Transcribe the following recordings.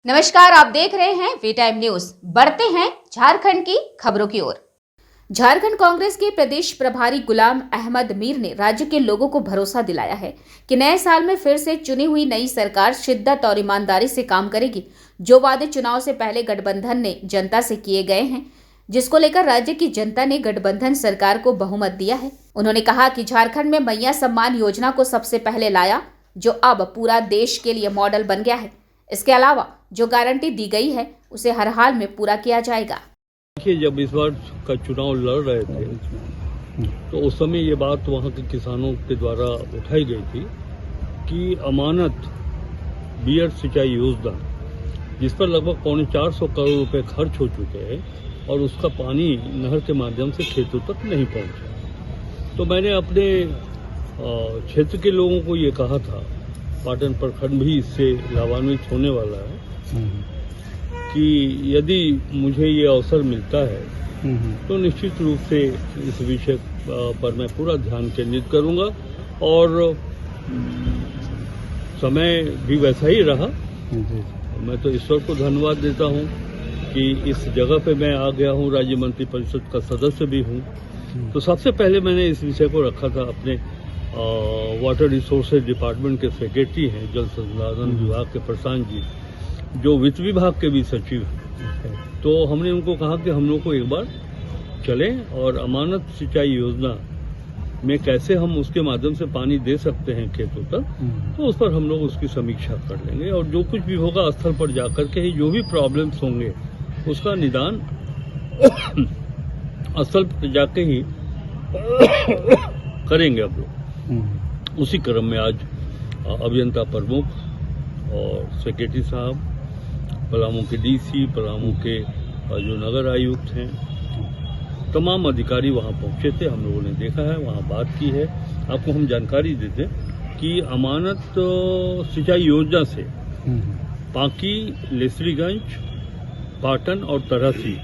नमस्कार, आप देख रहे हैं वी टाइम न्यूज। बढ़ते हैं झारखंड की खबरों की ओर। झारखंड कांग्रेस के प्रदेश प्रभारी गुलाम अहमद मीर ने राज्य के लोगों को भरोसा दिलाया है कि नए साल में फिर से चुनी हुई नई सरकार शिद्दत और ईमानदारी से काम करेगी। जो वादे चुनाव से पहले गठबंधन ने जनता से किए गए हैं, जिसको लेकर राज्य की जनता ने गठबंधन सरकार को बहुमत दिया है। उन्होंने कहा कि झारखंड में मैया सम्मान योजना को सबसे पहले लाया, जो अब पूरा देश के लिए मॉडल बन गया है। इसके अलावा जो गारंटी दी गई है उसे हर हाल में पूरा किया जाएगा। देखिए, जब इस बार का चुनाव लड़ रहे थे तो उस समय ये बात वहाँ के किसानों के द्वारा उठाई गई थी कि अमानत बियर सिंचाई योजना, जिस पर लगभग 450 करोड़ रुपए खर्च हो चुके हैं और उसका पानी नहर के माध्यम से खेतों तक नहीं पहुँचा, तो मैंने अपने क्षेत्र के लोगों को ये कहा था, पाटन प्रखंड भी इससे लाभान्वित होने वाला है, कि यदि मुझे ये अवसर मिलता है तो निश्चित रूप से इस विषय पर मैं पूरा ध्यान केंद्रित करूंगा और समय भी वैसा ही रहा। मैं तो ईश्वर को धन्यवाद देता हूं कि इस जगह पे मैं आ गया हूं, राज्य मंत्री परिषद का सदस्य भी हूं। तो सबसे पहले मैंने इस विषय को रखा था अपने वाटर रिसोर्सेज डिपार्टमेंट के सेक्रेटरी हैं, जल संसाधन विभाग के प्रशांत जी, जो वित्त विभाग के भी सचिव हैं। तो हमने उनको कहा कि हम लोग को एक बार चलें और अमानत सिंचाई योजना में कैसे हम उसके माध्यम से पानी दे सकते हैं खेतों तक, तो उस पर हम लोग उसकी समीक्षा कर लेंगे और जो कुछ भी होगा स्थल पर जाकर के ही, जो भी प्रॉब्लम्स होंगे उसका निदान स्थल पर जाके ही करेंगे हम लोग। उसी क्रम में आज अभियंता प्रमुख और सेक्रेटरी साहब, पलामू के डीसी, पलामू के जो नगर आयुक्त हैं, तमाम अधिकारी वहां पहुंचे थे। हम लोगों ने देखा है, वहां बात की है। आपको हम जानकारी देते कि अमानत सिंचाई योजना से पांकी, लेसरीगंज, पाटन और तरासी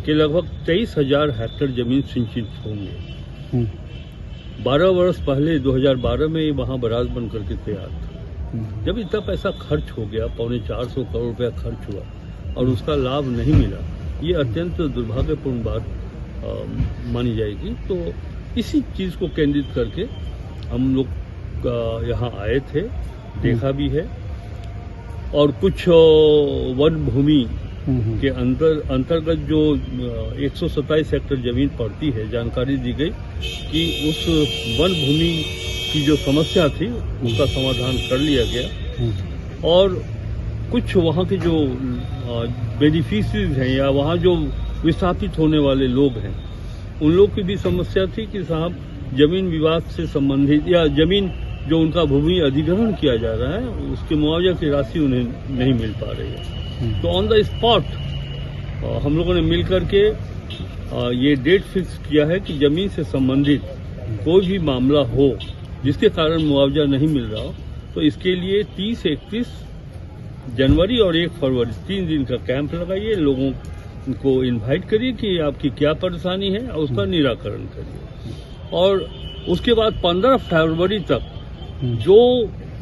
के लगभग 23,000 हेक्टेयर जमीन सिंचित होंगे। 12 वर्ष पहले 2012 में वहां बराज बन करके तैयार था। जब इतना पैसा खर्च हो गया, 450 करोड़ रुपया खर्च हुआ और उसका लाभ नहीं मिला, ये अत्यंत दुर्भाग्यपूर्ण बात मानी जाएगी। तो इसी चीज को केंद्रित करके हम लोग यहाँ आए थे, देखा भी है और कुछ वन भूमि के अंतर्गत जो 127 हेक्टेयर जमीन पड़ती है, जानकारी दी गई कि उस वन भूमि की जो समस्या थी उसका समाधान कर लिया गया और कुछ वहाँ के जो बेनिफिशरीज हैं या वहाँ जो विस्थापित होने वाले लोग हैं, उन लोग की भी समस्या थी कि साहब जमीन विवाद से संबंधित या जमीन जो उनका भूमि अधिग्रहण किया जा रहा है उसके मुआवजा की राशि उन्हें नहीं मिल पा रही है। तो ऑन द स्पॉट हम लोगों ने मिल करके ये डेट फिक्स किया है कि जमीन से संबंधित कोई भी मामला हो जिसके कारण मुआवजा नहीं मिल रहा हो, तो इसके लिए 30, 31 जनवरी और 1 फरवरी 3 दिन का कैंप लगाइए, लोगों को इनवाइट करिए कि आपकी क्या परेशानी है और उसका निराकरण करिए और उसके बाद 15 फरवरी तक जो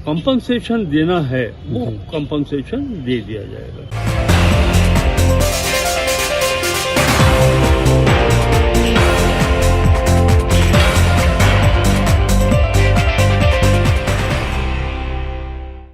कंपनसेशन देना है वो कंपनसेशन दे दिया जाएगा।